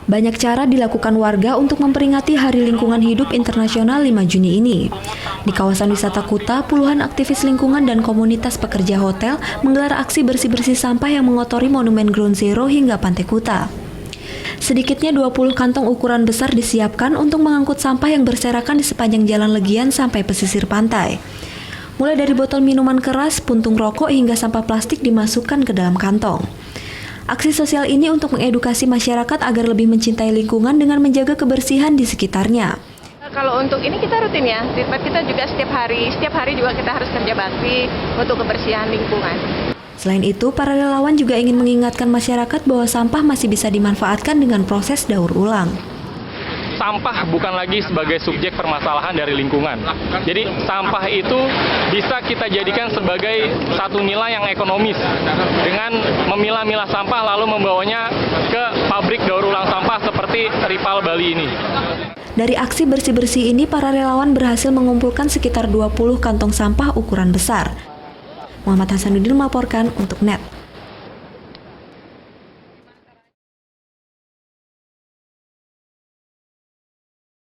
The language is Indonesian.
Banyak cara dilakukan warga untuk memperingati Hari Lingkungan Hidup Internasional 5 Juni ini. Di kawasan wisata Kuta, puluhan aktivis lingkungan dan komunitas pekerja hotel menggelar aksi bersih-bersih sampah yang mengotori Monumen Ground Zero hingga Pantai Kuta. Sedikitnya 20 kantong ukuran besar disiapkan untuk mengangkut sampah yang berserakan di sepanjang Jalan Legian sampai pesisir pantai. Mulai dari botol minuman keras, puntung rokok hingga sampah plastik dimasukkan ke dalam kantong. Aksi sosial ini untuk mengedukasi masyarakat agar lebih mencintai lingkungan dengan menjaga kebersihan di sekitarnya. Kalau untuk ini kita rutin ya, di tempat kita juga setiap hari juga kita harus kerja bakti untuk kebersihan lingkungan. Selain itu, para relawan juga ingin mengingatkan masyarakat bahwa sampah masih bisa dimanfaatkan dengan proses daur ulang. Sampah bukan lagi sebagai subjek permasalahan dari lingkungan. Jadi sampah itu bisa kita jadikan sebagai satu nilai yang ekonomis dengan memilah-milah sampah lalu membawanya ke pabrik daur ulang sampah seperti Ripal Bali ini. Dari aksi bersih-bersih ini, para relawan berhasil mengumpulkan sekitar 20 kantong sampah ukuran besar. Muhammad Hasanuddin melaporkan untuk NET.